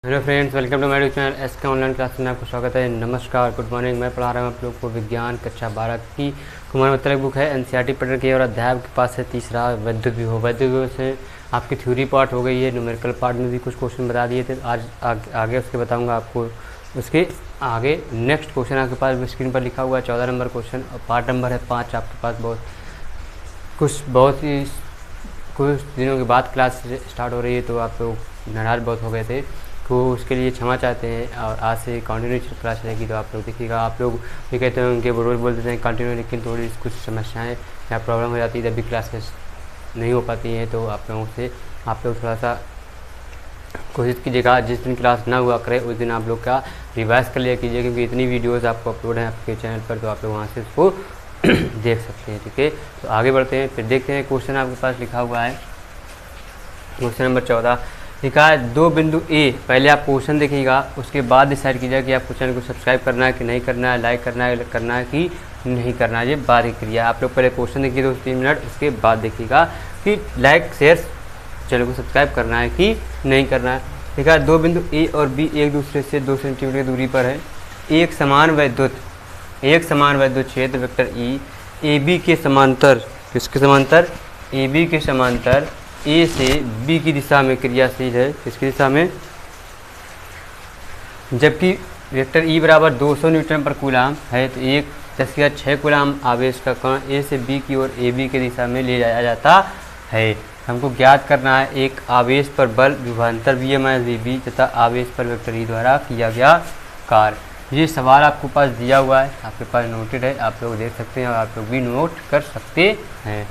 Hello friends, welcome to my channel SK online class में आपको स्वागत है। नमस्कार, गुड मॉर्निंग। मैं पढ़ा रहा हूँ आप लोग को विज्ञान कक्षा 12 की कुमार मित्र बुक है एनसीईआरटी पैटर्न की, और अध्याय के पास है तीसरा वैद्युत विभव। वैद्युत विभव से आपकी थ्योरी पार्ट हो गई है, न्यूमेरिकल पार्ट में भी कुछ क्वेश्चन बता दिए थे। आज आगे उसके बताऊँगा आपको। उसके आगे नेक्स्ट क्वेश्चन आपके पास स्क्रीन पर लिखा हुआ है 14 नंबर क्वेश्चन, और पार्ट नंबर है 5 आपके पास। बहुत ही कुछ दिनों के बाद क्लास स्टार्ट हो रही है, तो आप लोग नाराज़ बहुत हो गए थे, तो उसके लिए क्षमा चाहते हैं। और आज से कंटिन्यू क्लास रहेगी, तो आप लोग देखिएगा। आप लोग ये कहते हैं उनके रोज़ बोल देते हैं कंटिन्यू, लेकिन थोड़ी कुछ समस्याएं या प्रॉब्लम हो जाती है, तब भी क्लासेस नहीं हो पाती हैं। तो आप लोगों से आप लोग थोड़ा सा कोशिश कीजिएगा, जिस दिन क्लास ना हुआ करे उस दिन आप लोग का रिवाइज कर लिया कीजिए, क्योंकि इतनी वीडियोज़ आपको अपलोड हैं आपके चैनल पर, तो आप लोग वहाँ से उसको देख सकते हैं। ठीक है, तो आगे बढ़ते हैं, फिर देखते हैं। क्वेश्चन आपके पास लिखा हुआ है क्वेश्चन नंबर 14 लिखा है, दो बिंदु ए। पहले आप क्वेश्चन देखिएगा, उसके बाद डिसाइड कीजिएगा कि आपको चैनल को सब्सक्राइब करना है कि नहीं करना है, लाइक करना है कि नहीं करना है। ये बाद की क्रिया। आप लोग पहले क्वेश्चन देखिए 2-3 मिनट, उसके बाद देखिएगा कि लाइक शेयर चैनल को सब्सक्राइब करना है कि नहीं करना है। लिखा है, दो बिंदु ए और बी एक दूसरे से 2 सेंटीमीटर की दूरी पर है। एक समान वैद्युत क्षेत्र वेक्टर ई ए बी के समांतर, किसके समांतर? ए बी के समांतर ए से बी की दिशा में क्रियाशील है। किसकी दिशा में? जबकि वेक्टर ई बराबर 200 न्यूटन पर कूलाम है, तो एक 10⁶ कूलाम आवेश का कण ए से बी की ओर ए बी की दिशा में ले जाया जाता है। हमको ज्ञात करना है एक आवेश पर बल विभवांतर वी एम वी बी तथा आवेश पर वेक्टर ई द्वारा किया गया कार्य। ये सवाल आपको पास दिया हुआ है, आपके पास नोटेड है, आप लोग देख सकते हैं और आप लोग भी नोट कर सकते हैं।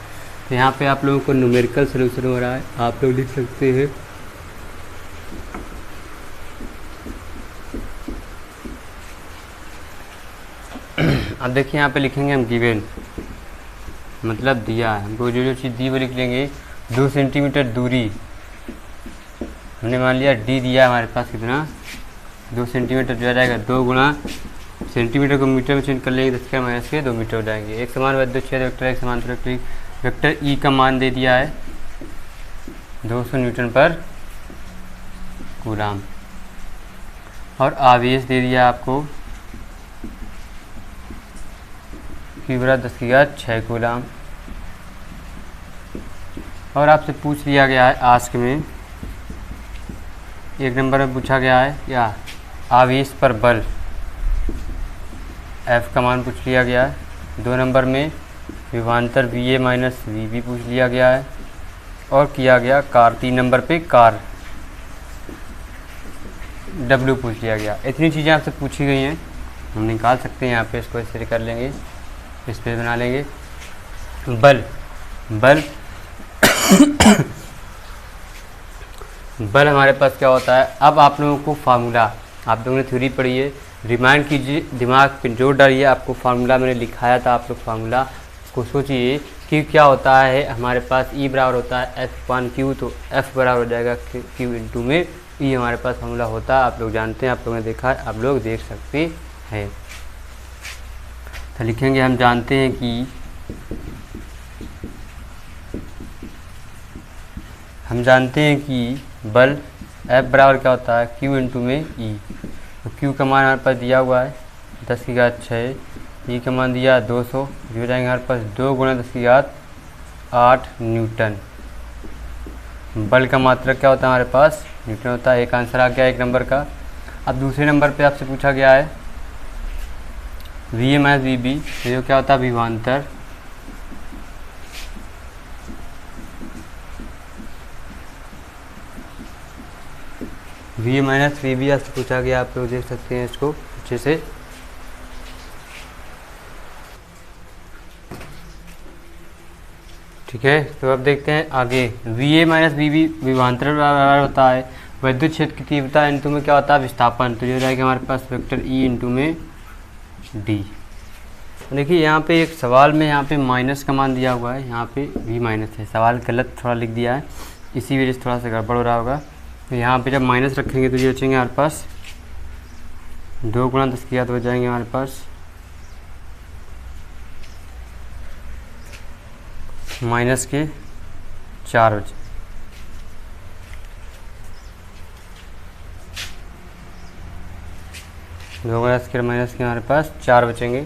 तो यहाँ पे आप लोगों को न्यूमेरिकल सलूशन हो रहा है, आप लोग लिख सकते हैं। अब देखिए यहाँ पे लिखेंगे हम गिवन, मतलब दिया है हमको, जो चीज़ दी वो लिख लेंगे। 2 सेंटीमीटर दूरी हमने मान लिया, डी दिया हमारे पास कितना? 2 सेंटीमीटर जो आ जाएगा 2 गुणा सेंटीमीटर को मीटर में चेंज कर लेंगे, 10⁻² मीटर हो जाएंगे। एक समान वैद्युत क्षेत्र वेक्टर, एक समांतर वेक्टर ई का मान दे दिया है 200 न्यूटन पर कूलाम, और आवेश दे दिया आपको Q बराबर 10⁶ कूलाम। और आपसे पूछ लिया गया है आस्क में, एक नंबर में पूछा गया है क्या? आवेश पर बल F का मान पूछ लिया गया है। 2 नंबर में विभवांतर VA माइनस VB पूछ लिया गया है, और किया गया कार्य। 3 नंबर पे कार्य W पूछ लिया गया। इतनी चीज़ें आपसे पूछी गई हैं, हम निकाल सकते हैं यहाँ पे, इसको ऐसे कर लेंगे, इस पे बना लेंगे। बल बल हमारे पास क्या होता है? अब आप लोगों को फार्मूला, आप लोगों ने थ्योरी पढ़ी है, रिमाइंड कीजिए, दिमाग पे जोर डालिए। आपको फार्मूला मैंने लिखाया था, आप लोग फार्मूला को सोचिए कि क्या होता है। हमारे पास ई बराबर होता है F/Q, तो F बराबर हो जाएगा Q इंटू में ई, हमारे पास फार्मूला होता है। आप लोग जानते हैं, आप लोगों ने देखा है, आप लोग देख सकते हैं। तो लिखेंगे, हम जानते हैं कि बल F बराबर क्या होता है? Q इंटू में ई। तो Q का मान हमारे पास दिया हुआ है 10⁶, ई का मान दिया 200, जो हो जाएंगे हमारे पास 2 गुणा 10⁸ न्यूटन। बल का मात्रक क्या होता है? हमारे पास न्यूटन होता है। एक आंसर आ गया 1 नंबर का। अब दूसरे नंबर पे आपसे पूछा गया है VA माइनस VB, जो क्या होता है? विभवांतर VA माइनस VB आपसे पूछा गया, आप लोग देख सकते हैं इसको अच्छे से। ठीक है, तो अब देखते हैं आगे। VA माइनस VB विभवांतर बराबर होता है वैद्युत क्षेत्र की तीव्रता इंटू में क्या होता है? विस्थापन। तो जो हो जाएगा हमारे पास वेक्टर E इंटू में D। देखिए यहाँ पे एक सवाल में यहाँ पे माइनस का मान दिया हुआ है, यहाँ पे V माइनस है, सवाल गलत थोड़ा लिख दिया है, इसी वजह से थोड़ा सा गड़बड़ हो रहा होगा। तो यहाँ पे जब माइनस रखेंगे तो ये बचेंगे हमारे पास 2 गुणा 10⁻, हो जाएंगे हमारे पास -4 बचे। 2 गुना 10 के माइनस के हमारे पास 4 बचेंगे।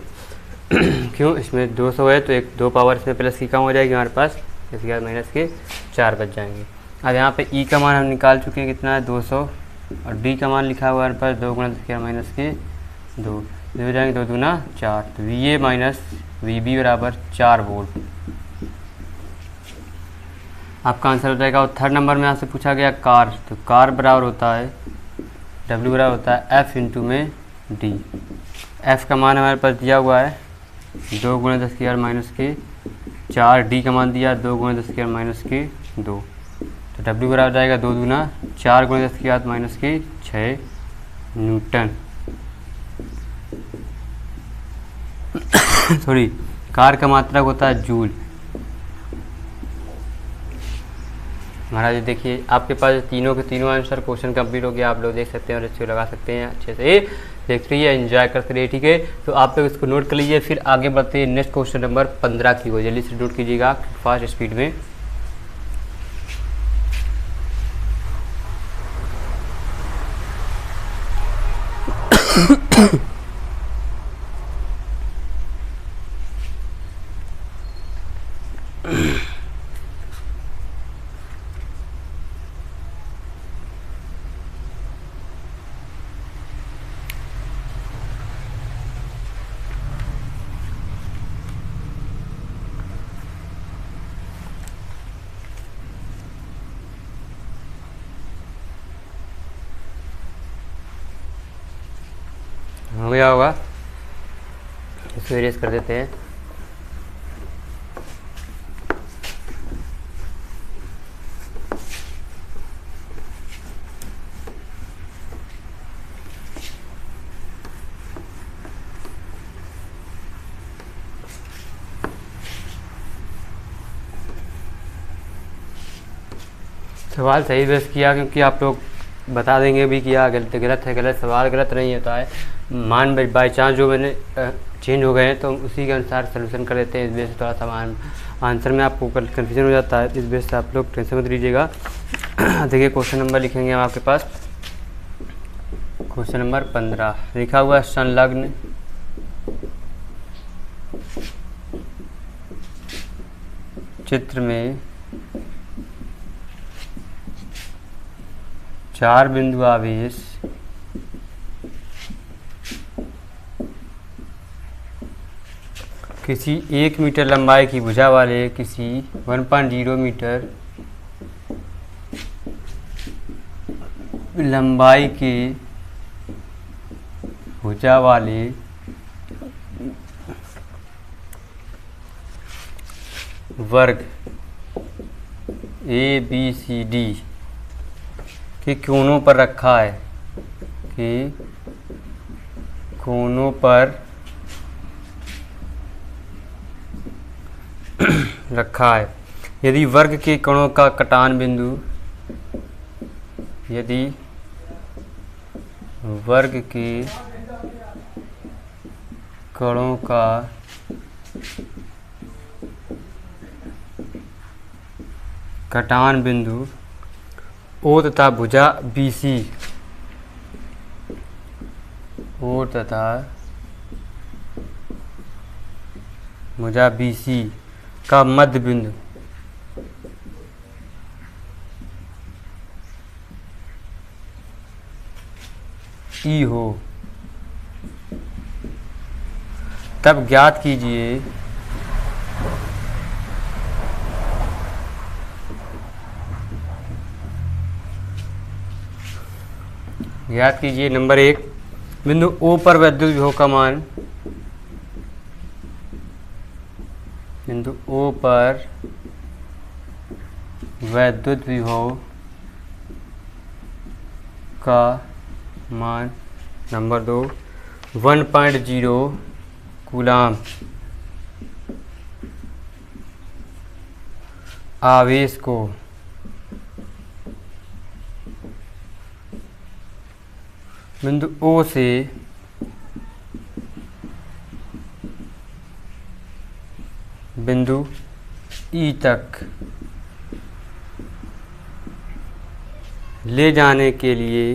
क्यों, इसमें 200 है तो एक 2 पावर इसमें प्लस की कम हो जाएगी, हमारे पास इसके माइनस के 4 बच जाएंगे। अब यहाँ पे ई का मान हम निकाल चुके हैं, कितना है 200, और डी का मान लिखा हुआ है हमारे पास 2 गुना 10 के माइनस के 2 हो जाएंगे, 2 दूना 4, तो V A minus V B बराबर 4 वोल्ट आपका आंसर हो जाएगा। और थर्ड नंबर में आपसे पूछा गया कार, तो कार बराबर होता है W बराबर होता है F इंटू में D। F का मान हमारे पास दिया हुआ है 2 गुना 10 के माइनस के 4, D का मान दिया 2 गुना 10 के माइनस के 2, तो W बराबर जाएगा 2 दूना 4 गुना 10 के माइनस के 6 न्यूटन। सॉरी, कार का मात्रक होता है जूल। महाराज देखिए आपके पास तीनों के तीनों आंसर क्वेश्चन कंप्लीट हो गया, आप लोग देख सकते हैं और अच्छे लगा सकते हैं, अच्छे से देख रही है, एंजॉय करते रहिए, ठीक है। तो आप लोग इसको नोट कर लीजिए, फिर आगे बढ़ते हैं नेक्स्ट क्वेश्चन नंबर 15 की हो, जल्दी से नोट कीजिएगा फास्ट स्पीड में। हो गया होगा, इसको इरेज कर देते हैं। सवाल सही बेस किया, क्योंकि आप लोग बता देंगे भी किया गलत गलत है, गलत सवाल गलत नहीं होता है। मान बाई चांस जो मैंने चेंज हो गए हैं तो उसी के अनुसार सलूशन कर देते हैं। इस बेस से थोड़ा सा आंसर में आपको कन्फ्यूजन हो जाता है, इस बेस से आप लोग टेंशन मत लीजिएगा। देखिए क्वेश्चन नंबर लिखेंगे हम आपके पास, क्वेश्चन नंबर 15 लिखा हुआ है संलग्न चित्र में 4 बिंदु आवेश किसी 1 मीटर लंबाई की भुजा वाले किसी 1.0 मीटर लंबाई के भुजा वाले वर्ग ABCD के कोनों पर रखा है, कि कोनों पर रखा है। यदि वर्ग के कोणों का कटान बिंदु, यदि वर्ग के कोणों का कटान बिंदु O तथा भुजा BC, O तथा भुजा BC का मध्य बिंदु E हो, तब ज्ञात कीजिए नंबर 1 बिंदु O पर वैद्युत विभव का मान, बिंदु O पर वैद्युत विभव का मान। नंबर 2 1.0 कूलाम आवेश को बिंदु O से बिंदु E तक ले जाने के लिए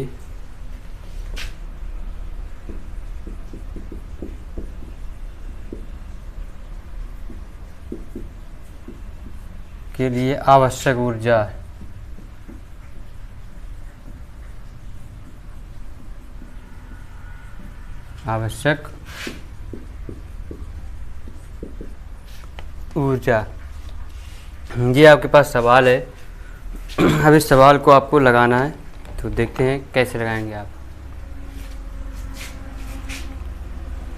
के लिए आवश्यक ऊर्जा ये आपके पास सवाल है। अब इस सवाल को आपको लगाना है, तो देखते हैं कैसे लगाएंगे आप।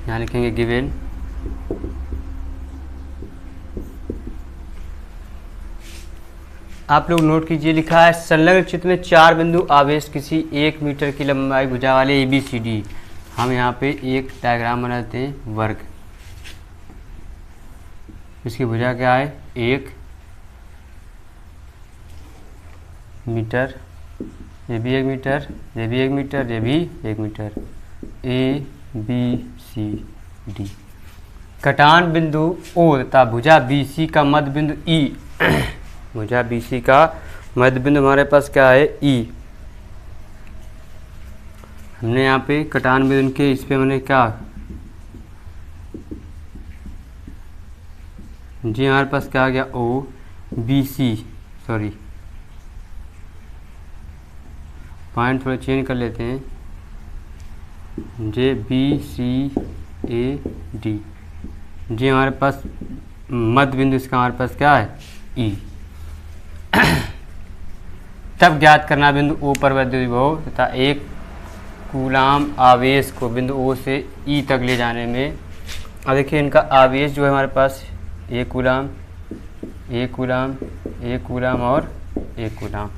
यहाँ लिखेंगे गिवन आप लोग नोट कीजिए, लिखा है संलग्न चित्र में 4 बिंदु आवेश किसी 1 मीटर की लंबाई भुजा वाले ABCD। हम यहाँ पे एक डायग्राम बनाते हैं वर्ग। इसकी भुजा क्या है 1 मीटर, ये भी 1 मीटर, ये भी 1 मीटर, ये भी 1 मीटर, ABCD। कटान बिंदु O तथा भुजा BC का मध्य बिंदु E। भुजा BC का मध्य बिंदु हमारे पास क्या है E। हमने यहाँ पे कटान बिंदु के इस पे हमने क्या जी हमारे पास क्या आ गया OBC, सॉरी पॉइंट थोड़ा चेंज कर लेते हैं, JBCAD। जी हमारे पास मध्य बिंदु इसका हमारे पास क्या है E। तब ज्ञात करना बिंदु O पर वैद्युत विभव तथा 1 कूलाम आवेश को बिंदु O से E तक ले जाने में। अब देखिए इनका आवेश जो है हमारे पास 1 कूलाम, 1 कूलाम, 1 कूलाम और 1 कूलाम,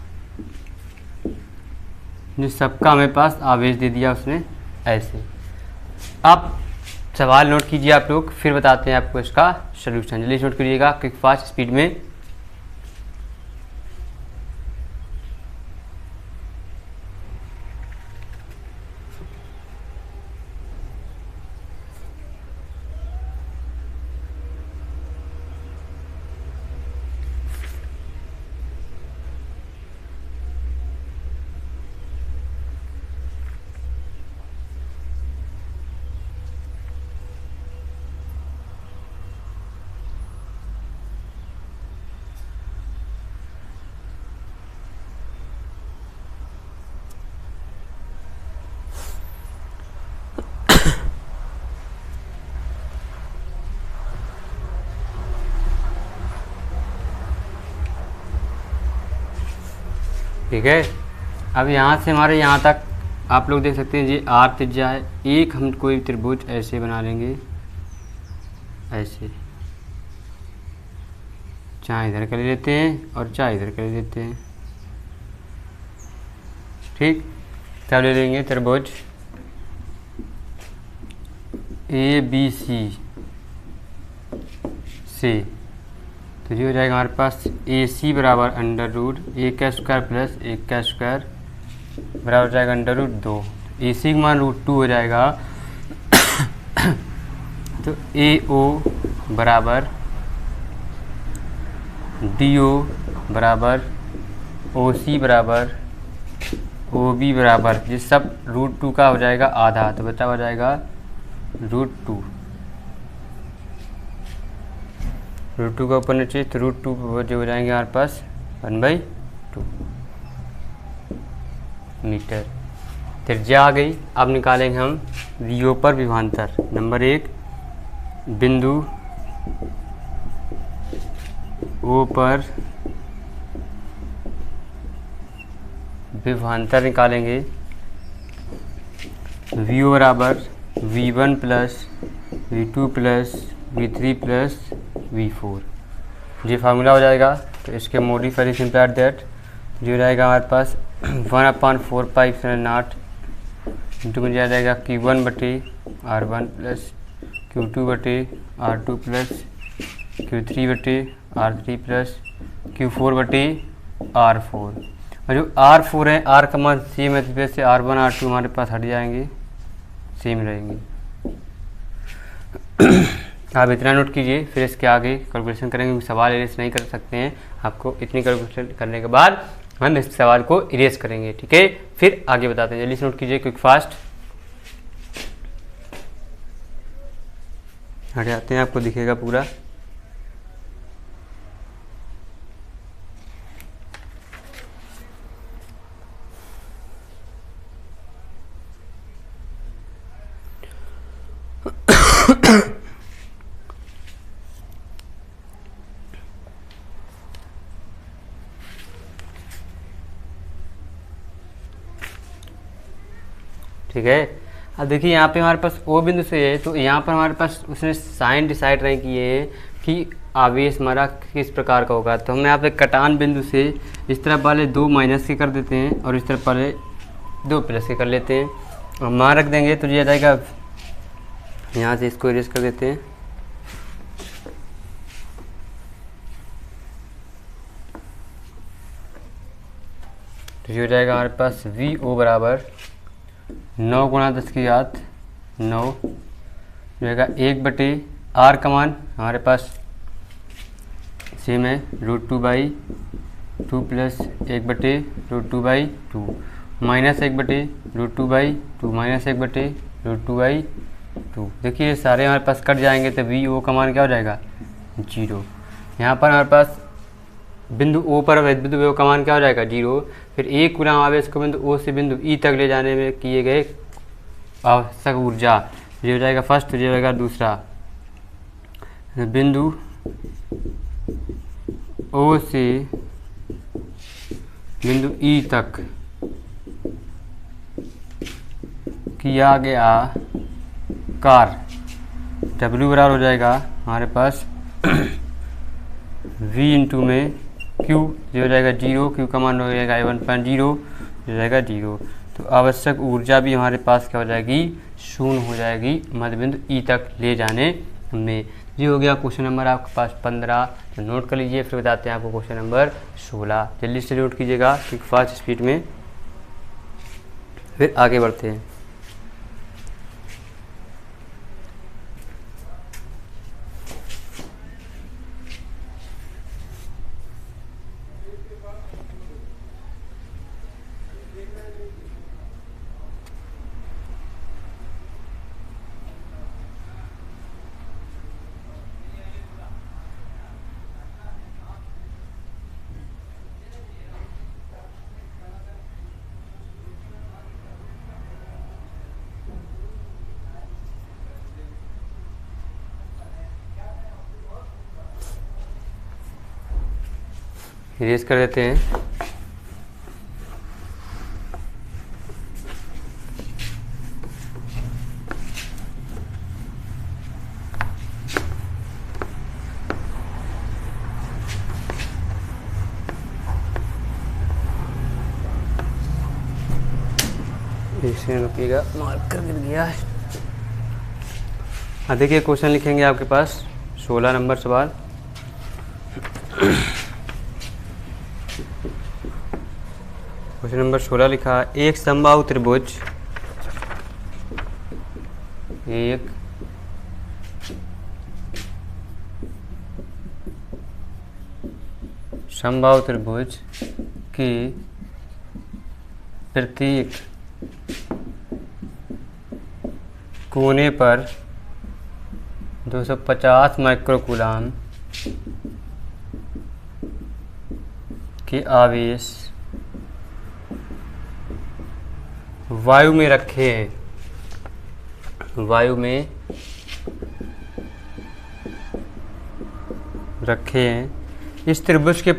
जो सबका हमें पास आवेश दे दिया उसने ऐसे। अब सवाल नोट कीजिए आप लोग, फिर बताते हैं आपको इसका सलूशन। जल्दी नोट करिएगा क्विक फास्ट स्पीड में। ठीक है, अब यहाँ से हमारे यहाँ तक आप लोग देख सकते हैं ये R त्रिज्या है। एक हम कोई त्रिभुज ऐसे बना लेंगे, ऐसे, चाहे इधर कर लेते हैं और चाहे इधर कर लेते हैं। ठीक, तब ले लेंगे त्रिभुज ABC से, तो ये हो जाएगा हमारे पास AC बराबर अंडर रूट 1 का स्क्वायर प्लस 1 का स्क्वायर बराबर हो जाएगा अंडर रूट 2। AC का मान √2 हो जाएगा। तो AO बराबर DO बराबर OC बराबर OB बराबर, ये सब √2 का हो जाएगा आधा, तो बचा हो जाएगा √2। √2 का ऊपर नीचे, तो √2 जो हो जाएंगे हमारे पास 1/2 मीटर। त्रिज्या आ गई। अब निकालेंगे हम VO पर विभवांतर। नंबर 1, बिंदु O पर विभवांतर निकालेंगे। VO बराबर V1 plus V2 plus V3 plus V4, ये फार्मूला हो जाएगा। तो इसके मॉडिफाई सिंपल दैट जो हो जाएगा हमारे पास 1/4π0 इंटू में दिया जाएगा Q1/R1 plus Q2/R2 plus Q3/R3 plus Q4/R4। और जो R4 है, R का मान सेम है, वैसे R1 R2 हमारे पास हट जाएंगे, सेम रहेंगे। आप इतना नोट कीजिए, फिर इसके आगे कैलकुलेशन करेंगे। सवाल इरेज नहीं कर सकते हैं, आपको इतनी कैलकुलेशन करने के बाद हम इस सवाल को इरेज करेंगे। ठीक है, फिर आगे बताते हैं। जल्दी से नोट कीजिए क्विक फास्ट। हट जाते हैं, आपको दिखेगा पूरा। ठीक है। अब देखिए यहाँ पे हमारे पास ओ बिंदु से है, तो यहाँ पर हमारे पास उसने साइन डिसाइड नहीं किए हैं कि आवेश हमारा किस प्रकार का होगा। तो हम यहाँ पे कटान बिंदु से इस तरफ वाले 2 माइनस के कर देते हैं और इस तरफ वाले 2 प्लस के कर लेते हैं और मान रख देंगे तो ये आ जाएगा। यहाँ से इसको इरेज कर देते हैं, तो ये हो जाएगा हमारे पास वी ओ बराबर 9 गुणा 10 की घात 9 जाएगा 1/r का मान हमारे पास सेम है √2/2 प्लस 1/√2/2 माइनस 1/√2/2 माइनस 1/√2/2। देखिए सारे हमारे पास कट जाएंगे तो वी ओ का मान क्या हो जाएगा 0। यहाँ पर हमारे पास बिंदु ओ पर बिंदु ओ का मान क्या हो जाएगा 0। फिर एक गुना आवेश को बिंदु ओ से बिंदु ई तक ले जाने में किए गए आवश्यक ऊर्जा, ये हो जाएगा फर्स्ट, ये हो जाएगा दूसरा। बिंदु ओ से बिंदु ई तक किया गया कार्य W बराबर हो जाएगा हमारे पास V इंटू में Q, जो हो जाएगा 0, Q का मान हो जाएगा 1.0, हो जाएगा 0। तो आवश्यक ऊर्जा भी हमारे पास क्या हो जाएगी 0 हो जाएगी मध्य बिंदु ई तक ले जाने में। ये हो गया क्वेश्चन नंबर आपके पास 15। तो नोट कर लीजिए, फिर बताते हैं आपको क्वेश्चन नंबर 16। जल्दी से नोट कीजिएगा कि फास्ट स्पीड में, फिर आगे बढ़ते हैं। इरेज कर देते हैं। इसे रुकिएगा, मार्कर गिर गया है। देखिए क्वेश्चन लिखेंगे आपके पास 16 नंबर सवाल। क्वेश्चन नंबर 16 लिखा, एक समबाहु त्रिभुज के प्रत्येक कोने पर 250 माइक्रोकूलम के आवेश वायु में रखे हैं, इस त्रिभुज के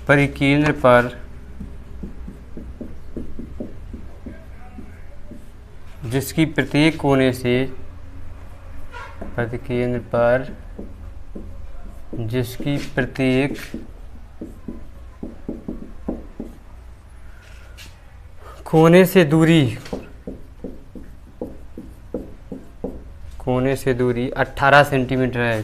परिकेंद्र पर जिसकी प्रत्येक कोने से कोने से दूरी 18 सेंटीमीटर है।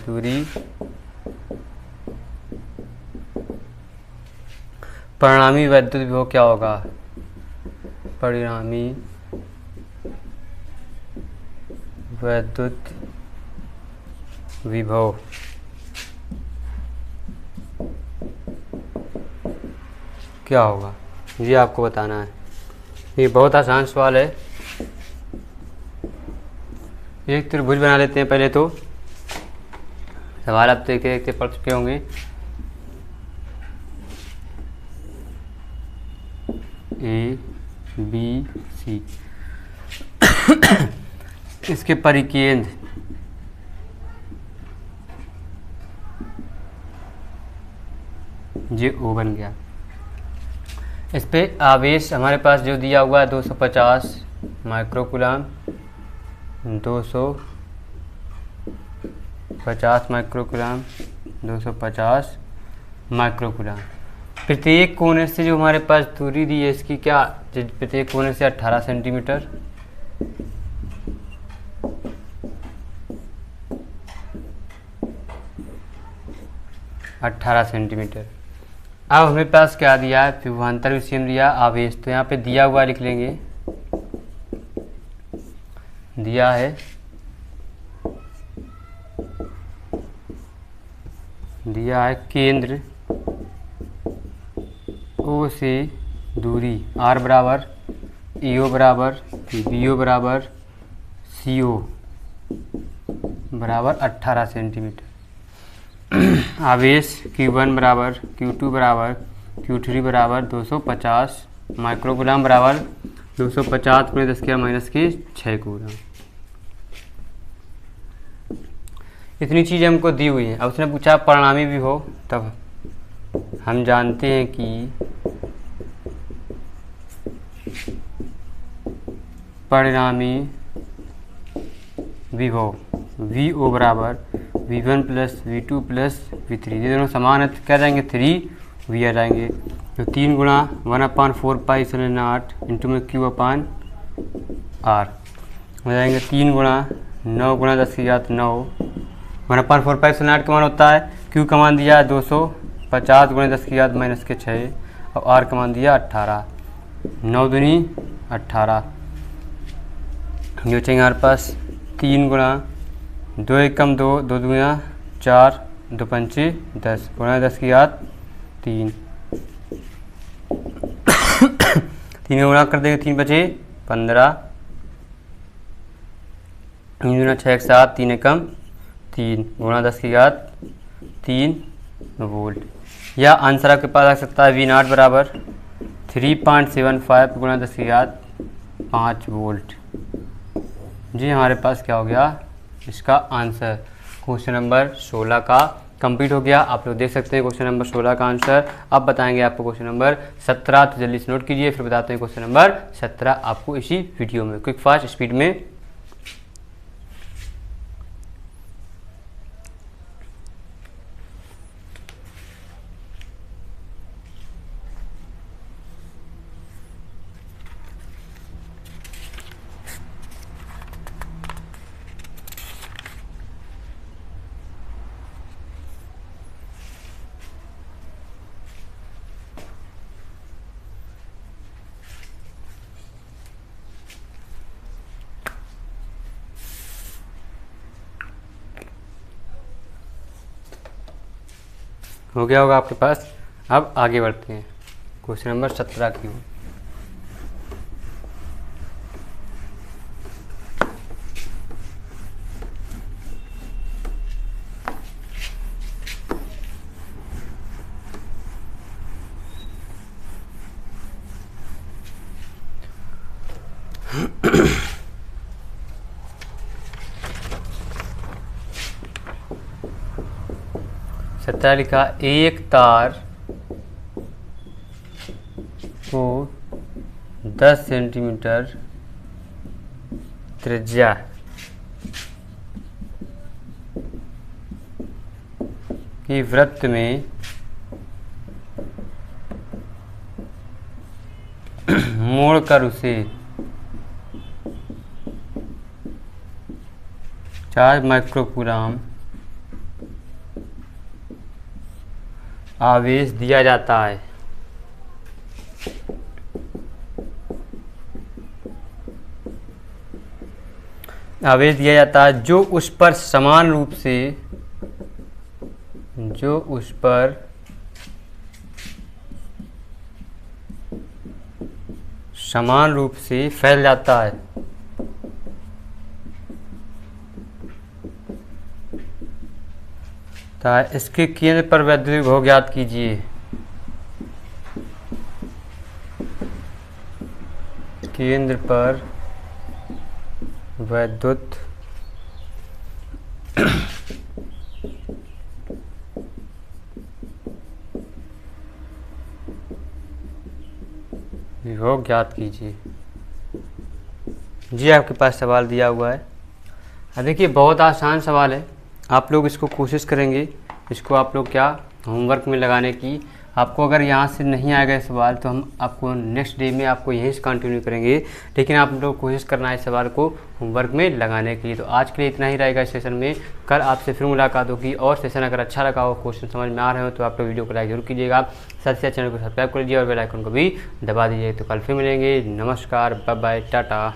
परिणामी वैद्युत विभव क्या होगा? परिणामी वैद्युत विभव क्या होगा, ये आपको बताना है। ये बहुत आसान सवाल है। एक त्रिभुज बना लेते हैं पहले तो। सवाल आप देखते पढ़ चुके होंगे। ए बी सी इसके परिकेंद्र ये O बन गया। इस पे आवेश हमारे पास जो दिया हुआ है 250 माइक्रोकूलम, 250 माइक्रोकूलम, 250 माइक्रोकूलम। प्रत्येक कोने से जो हमारे पास दूरी दी है इसकी क्या, प्रत्येक कोने से 18 सेंटीमीटर। अब हमें पास क्या दिया है, विभवांतर विषम दिया, आवेश, तो यहाँ पे दिया हुआ लिख लेंगे, दिया है, केंद्र O से दूरी R बराबर EO बराबर BO बराबर CO बराबर 18 सेंटीमीटर। आवेश Q1 बराबर Q2 बराबर Q3 बराबर 250 माइक्रोकूलम बराबर 250 में 10⁻⁻⁶ कूलम। इतनी चीज़ें हमको दी हुई हैं। अब उसने पूछा परिणामी भी हो, तब हम जानते हैं कि परिणामी विभव VO बराबर V1 plus V2 plus V3, ये दोनों समान है तो क्या जाएंगे 3V आ जाएंगे। तो 3 गुणा 1/4π/0 इंटू में Q/R हो जाएंगे 3 गुणा 9 गुणा 10⁻⁹ 1/4π/0 का मान होता है, Q का मान दिया है 250 गुणा 10⁻⁻⁶ और R का मान दिया 18, 9 दूनी 18। जो चाहिए हमारे पास 3 गुणा 2 एकम 2, 2 दूना 4, 2 पंचे 10 गुणा 10⁻3। 3 गुणा कर देंगे, 3 बचे 15, 3 दूना 6 7, 3 एकम 3 गुणा 10⁻3 वोल्ट। या आंसर आपके पास आ सकता है V0 बराबर 3.75 गुणा 10⁻5 वोल्ट। जी हमारे पास क्या हो गया इसका आंसर। क्वेश्चन नंबर 16 का कंप्लीट हो गया। आप लोग देख सकते हैं क्वेश्चन नंबर 16 का आंसर। अब बताएंगे आपको क्वेश्चन नंबर 17, तो जल्दी से नोट कीजिए, फिर बताते हैं क्वेश्चन नंबर 17 आपको इसी वीडियो में, क्विक फास्ट स्पीड में। हो गया होगा आपके पास। अब आगे बढ़ते हैं क्वेश्चन नंबर 17 की ओर। सत्रह लिखा, एक तार को 10 सेंटीमीटर त्रिज्या की वृत्त में मोड़कर उसे 4 माइक्रोकूलम आवेश दिया जाता है। आवेश दिया जाता है जो उस पर समान रूप से फैल जाता है। इसके केंद्र पर वैद्युत विभव ज्ञात कीजिए। केंद्र पर वैद्युत योग ज्ञात कीजिए। जी आपके पास सवाल दिया हुआ है। देखिए बहुत आसान सवाल है, आप लोग इसको कोशिश करेंगे, इसको आप लोग क्या होमवर्क में लगाने की। आपको अगर यहाँ से नहीं आएगा सवाल तो हम आपको नेक्स्ट डे में आपको यहीं से कंटिन्यू करेंगे, लेकिन आप लोग कोशिश करना है सवाल को होमवर्क में लगाने के लिए। तो आज के लिए इतना ही रहेगा इस सेशन में। कल आपसे फिर मुलाकात होगी और सेशन अगर अच्छा लगा हो, क्वेश्चन समझ में आ रहे हो तो आप लोग वीडियो को लाइक जरूर कीजिएगा, साथ ही साथ चैनल को सब्सक्राइब कर लीजिए और बेल आइकन को भी दबा दीजिए। तो कल फिर मिलेंगे। नमस्कार, बाय बाय, टाटा।